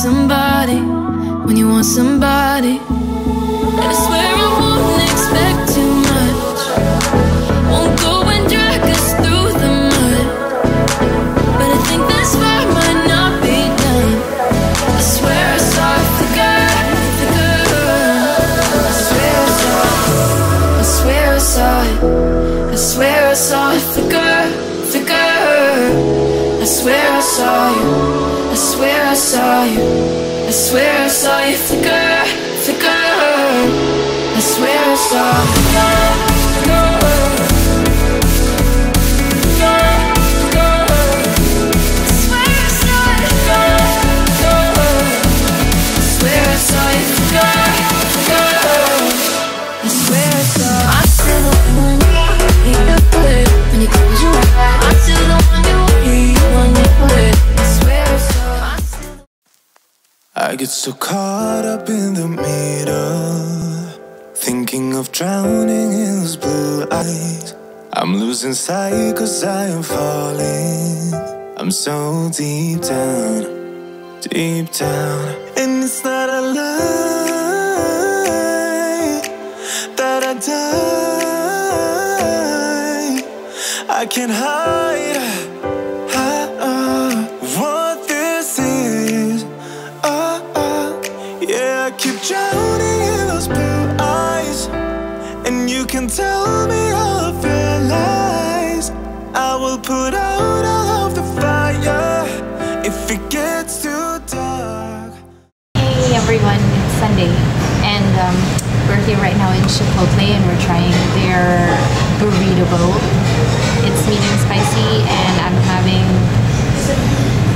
somebody, when you want somebody. And I swear I won't expect too much, won't go and drag us through the mud, but I think this fight might not be done. I swear I saw a figure. I swear I saw it. I swear I saw it. I swear I saw a figure. I swear I saw you. I swear I saw you. I swear I saw you figure. I swear I saw you. I get so caught up in the middle, thinking of drowning in those blue eyes. I'm losing sight 'cause I am falling. I'm so deep down, and it's not a lie that I die. I can't hide what this is. Yeah, I keep drowning in those blue eyes, and you can tell me all of your lies. I will put out all of the fire if it gets too dark. Hey everyone, it's Sunday, and we're here right now in Chipotle, and we're trying their burrito bowl. It's medium spicy, and I'm having,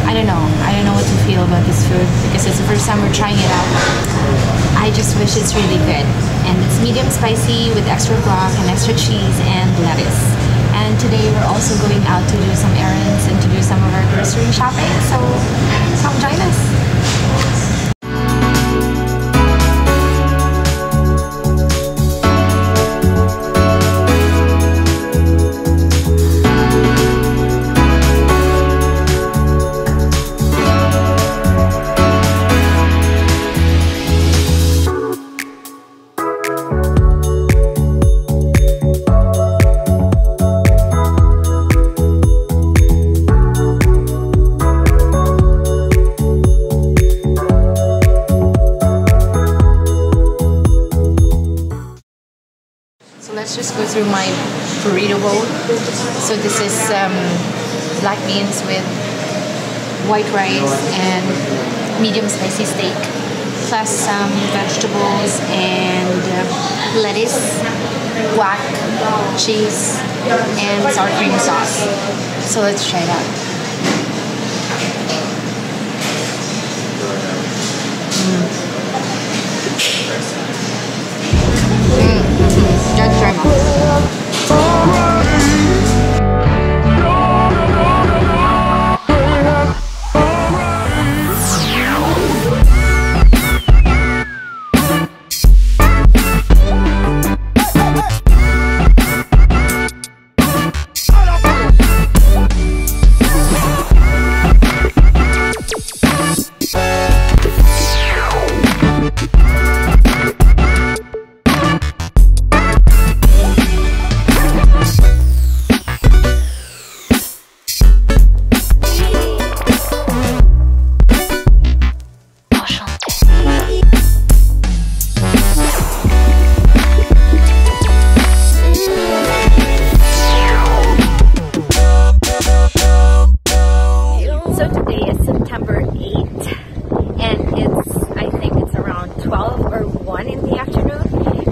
I don't know what to feel about this food because it's the first time we're trying it out. I just wish it's really good. And it's medium spicy with extra guac and extra cheese and lettuce. And today we're also going out to do some errands and to do some of our grocery shopping, so come join us. Let's just go through my burrito bowl. So this is black beans with white rice and medium spicy steak, plus some vegetables and lettuce, guac, cheese, and sour cream sauce. So let's try it out. Just try more.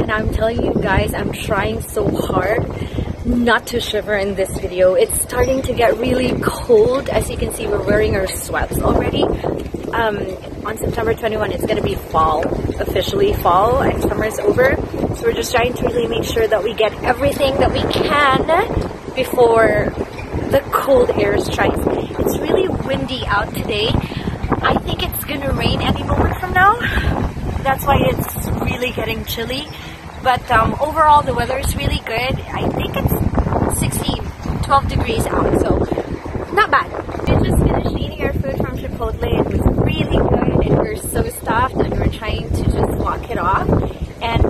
I'm telling you guys, I'm trying so hard not to shiver in this video. It's starting to get really cold. As you can see, we're wearing our sweats already. On September 21, it's gonna be fall, officially fall, and summer is over. So we're just trying to really make sure that we get everything that we can before the cold air strikes. It's really windy out today. I think it's gonna rain any moment from now. That's why it's really getting chilly. But overall, the weather is really good. I think it's 12 degrees out, so not bad. We just finished eating our food from Chipotle. It was really good, and we're so stuffed and we're trying to just walk it off. And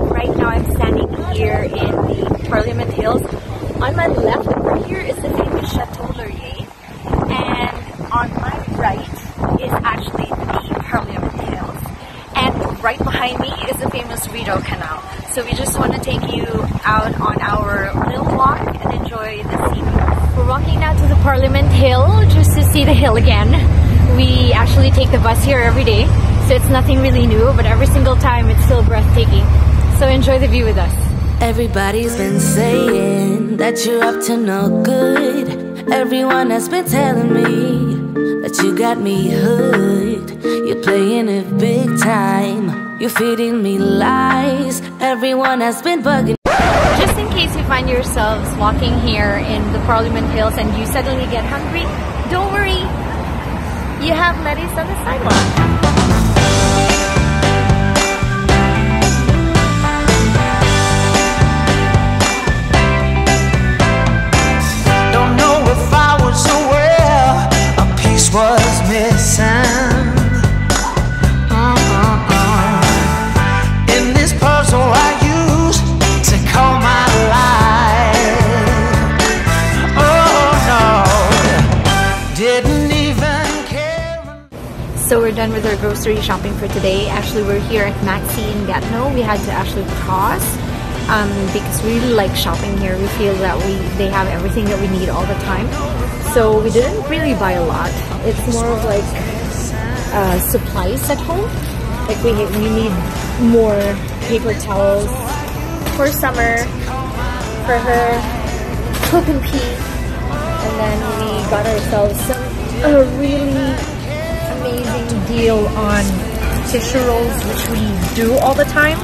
right now I'm standing here in the Parliament Hills. On my left over here is the famous Chateau Laurier, and on my right is actually the Parliament Hills, and right behind me is the famous Rideau Canal. So we just want to take you out on our little walk and enjoy the scene. We're walking now to the Parliament Hill just to see the hill again. We actually take the bus here every day, so it's nothing really new, but every single time it's still breathtaking. So enjoy the view with us. Everybody's been saying that you're up to no good. Everyone has been telling me that you got me hooked. You're playing it big time. You're feeding me lies. Everyone has been bugging. Just in case you find yourselves walking here in the Parliament Hills and you suddenly get hungry, don't worry. You have lettuce on the sidewalk. Was missing in this puzzle I used to call my life. Oh no, didn't even care. So we're done with our grocery shopping for today. Actually, we're here at Maxi in Gatineau. We had to actually cross because we really like shopping here. We feel that they have everything that we need all the time. So we didn't really buy a lot. It's more of like supplies at home. Like we need more paper towels for summer, for her, cook and pee. And then we got ourselves a really amazing deal on tissue rolls, which we do all the time,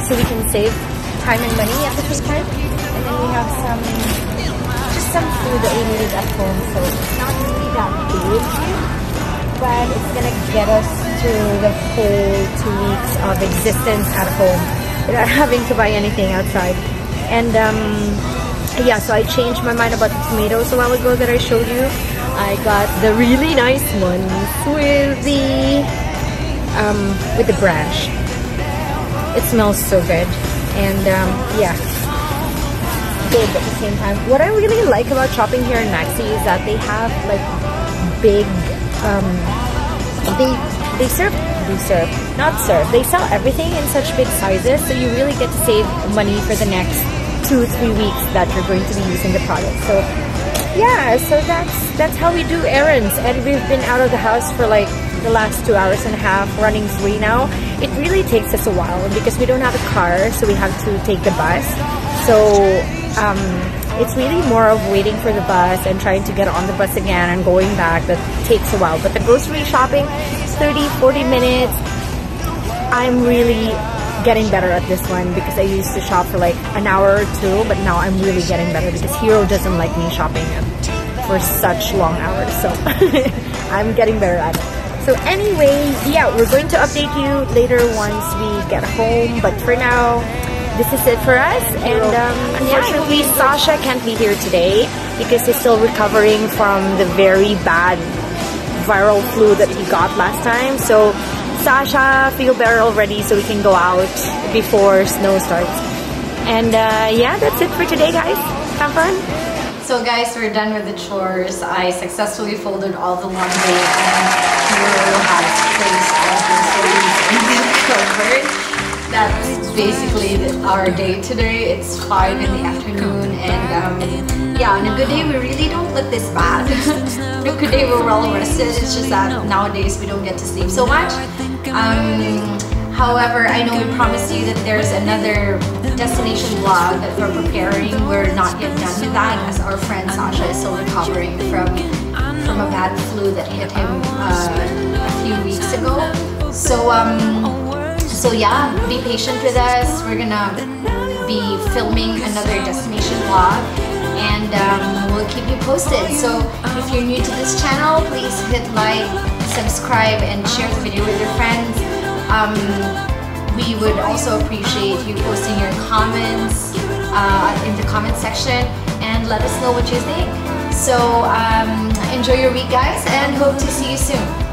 so we can save time and money at the same time. And then we have some food that we needed at home, so it's not really that big, but it's gonna get us through the whole 2 weeks of existence at home without having to buy anything outside. And yeah, so I changed my mind about the tomatoes a while ago that I showed you. I got the really nice ones with the branch. It smells so good, and yeah, big at the same time. What I really like about shopping here in Maxi is that they have like big they sell everything in such big sizes, so you really get to save money for the next 2-3 weeks that you're going to be using the product. So yeah, so that's how we do errands, and we've been out of the house for like the last 2.5 hours, running 3 now. It really takes us a while because we don't have a car, so we have to take the bus. So it's really more of waiting for the bus and trying to get on the bus again and going back. That takes a while. But the grocery shopping, 30-40 minutes. I'm really getting better at this one because I used to shop for like an hour or 2, but now I'm really getting better because Hero doesn't like me shopping for such long hours. So I'm getting better at it. So anyway, yeah, we're going to update you later once we get home. But for now, this is it for us, and unfortunately Sasha can't be here today because he's still recovering from the very bad viral flu that he got last time. So Sasha, feel better already so we can go out before snow starts. And yeah, that's it for today, guys. Have fun. So guys, we're done with the chores. I successfully folded all the laundry and Hero has placed all the groceries in the cupboard. That's basically our day today. It's 5 in the afternoon, and yeah, on a good day we really don't look this bad. On a good day we're well rested. It's just that nowadays we don't get to sleep so much. However, I know we promised you that there's another destination vlog that we're preparing. We're not yet done with that as our friend Sasha is still recovering from a bad flu that hit him a few weeks ago. So yeah, be patient with us. We're gonna be filming another destination vlog, and we'll keep you posted. So if you're new to this channel, please hit like, subscribe, and share the video with your friends. We would also appreciate you posting your comments in the comment section and let us know what you think. So enjoy your week, guys, and hope to see you soon.